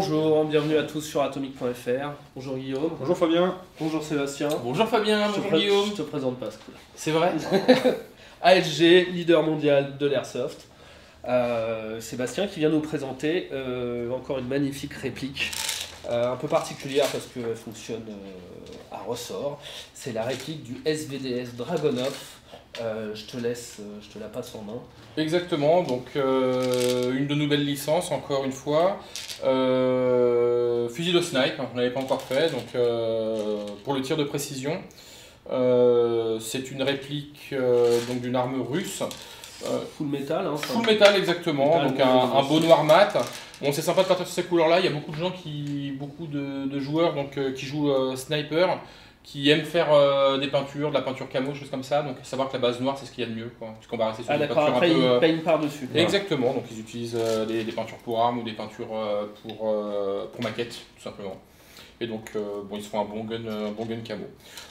Bonjour, bienvenue à tous sur atomic.fr. Bonjour Guillaume. Bonjour Fabien. Bonjour Sébastien. Bonjour Fabien, bonjour Guillaume. Je te présente pas ce coup-là. C'est vrai. ASG, leader mondial de l'airsoft. Sébastien qui vient nous présenter encore une magnifique réplique. Un peu particulière parce qu'elle fonctionne à ressort. C'est la réplique du SVDS Dragunov. Je te la passe en main. Exactement, donc une de nos belles licences, encore une fois. Fusil de snipe, on n'avait pas encore fait, donc pour le tir de précision. C'est une réplique donc d'une arme russe. Full metal. Hein, full metal, exactement, metal, donc un beau noir mat. Bon, c'est sympa de partir sur ces couleurs-là. Il y a beaucoup de gens beaucoup de joueurs donc, qui jouent sniper, qui aiment faire de la peinture camo, choses comme ça. Donc, savoir que la base noire, c'est ce qu'il y a de mieux, quoi. Puisqu'on va rester sur des peintures après, un peu. ils peignent par-dessus. Exactement, donc ils utilisent des peintures pour armes ou des peintures pour maquettes, tout simplement. Et donc, bon, ils se font un bon gun camo.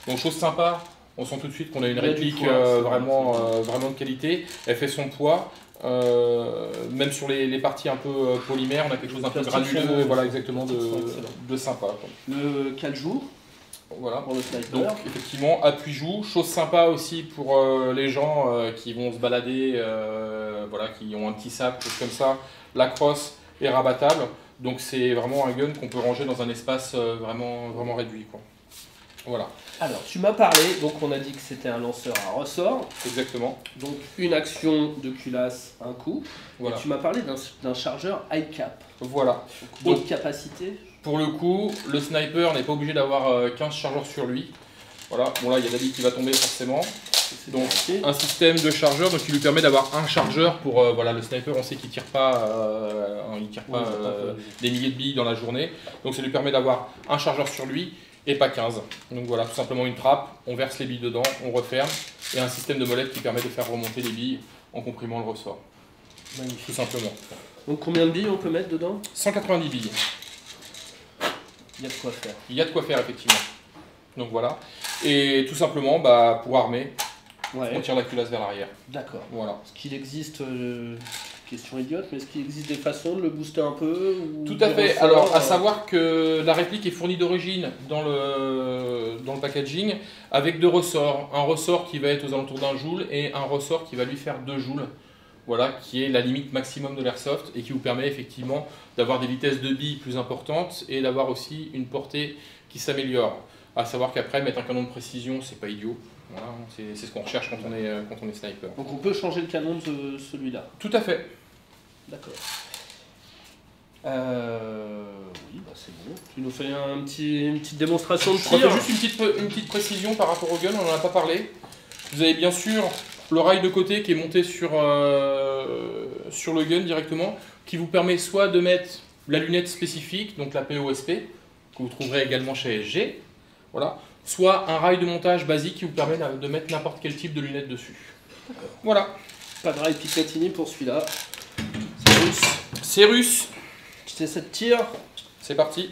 Donc, chose sympa. On sent tout de suite qu'on a une réplique vraiment de qualité. Elle fait son poids. Même sur les parties un peu polymères, on a quelque chose d'un peu granuleux, voilà, exactement, de sympa. Le 4 jours. Voilà. Pour le sniper. Donc effectivement, appui-joue. Chose sympa aussi pour les gens qui vont se balader, voilà, qui ont un petit sac, choses comme ça. La crosse est rabattable. Donc c'est vraiment un gun qu'on peut ranger dans un espace vraiment réduit, quoi. Voilà. Alors, tu m'as parlé, donc on a dit que c'était un lanceur à ressort. Exactement. Donc, une action de culasse, un coup. Voilà. Et tu m'as parlé d'un chargeur high cap. Voilà. Donc, capacité. Pour le coup, le sniper n'est pas obligé d'avoir 15 chargeurs sur lui. Voilà. Bon, là, il y a David qui va tomber forcément. Donc, un système de chargeur donc, qui lui permet d'avoir un chargeur pour voilà, le sniper. On sait qu'il ne tire pas, des milliers de billes dans la journée. Donc, ça lui permet d'avoir un chargeur sur lui. Et pas 15. Donc voilà, tout simplement une trappe, on verse les billes dedans, on referme, et un système de molette qui permet de faire remonter les billes en comprimant le ressort. Magnifique. Tout simplement. Donc combien de billes on peut mettre dedans? 190 billes. Il y a de quoi faire. Il y a de quoi faire, effectivement. Donc voilà. Et tout simplement, pour armer, on tire la culasse vers l'arrière. D'accord. Voilà. Est-ce qu'il existe, question idiote, mais est-ce qu'il existe des façons de le booster un peu ou Tout à fait. Alors, à savoir que la réplique est fournie d'origine dans le packaging avec deux ressorts. Un ressort qui va être aux alentours d'un joule et un ressort qui va lui faire 2 joules. Voilà, qui est la limite maximum de l'airsoft et qui vous permet effectivement d'avoir des vitesses de billes plus importantes et d'avoir aussi une portée qui s'améliore. À savoir qu'après, mettre un canon de précision, c'est pas idiot. Voilà, c'est ce qu'on recherche quand on est sniper. Donc on peut changer le canon de celui-là. Tout à fait. D'accord. Oui, c'est bon. Tu nous fais une petite démonstration de tir. Je refais juste une petite précision par rapport au gun, on n'en a pas parlé. Vous avez bien sûr le rail de côté qui est monté sur le gun directement, qui vous permet soit de mettre la lunette spécifique, donc la POSP, que vous trouverez également chez SG, voilà, soit un rail de montage basique qui vous permet de mettre n'importe quel type de lunette dessus. Voilà. Pas de rail Picatinny pour celui-là. C'est russe. C'est russe. C'est cette tir. C'est parti.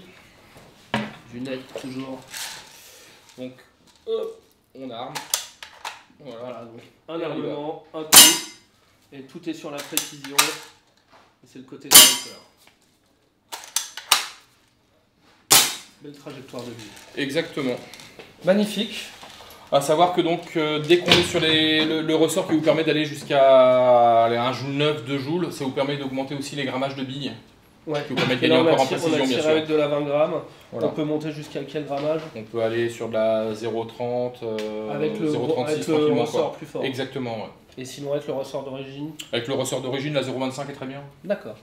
Lunette toujours. Donc, on arme. Voilà. Donc un armement, un coup, et tout est sur la précision. Et c'est le côté sniper. Belle trajectoire de vue. Exactement. Magnifique. À savoir que donc dès qu'on est sur le ressort qui vous permet d'aller jusqu'à 1 joule 9, 2 joules, ça vous permet d'augmenter aussi les grammages de billes. Ouais. Qui vous permet de gagner encore en précision, bien sûr. Avec de la 20 grammes. Voilà. On peut monter jusqu'à quel grammage? On peut aller sur de la 0,30, avec le 0,36 ressort plus fort. Exactement, ouais. Et sinon avec le ressort d'origine? Avec le ressort d'origine, la 0,25 est très bien. D'accord.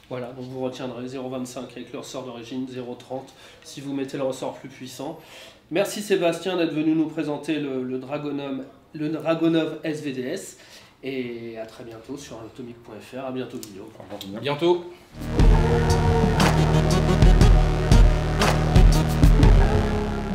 Voilà, donc vous retiendrez 0,25 avec le ressort d'origine, 0,30 si vous mettez le ressort plus puissant. Merci Sébastien d'être venu nous présenter le Dragunov SVDS. Et à très bientôt sur atomic.fr. À bientôt Guillaume. Bientôt.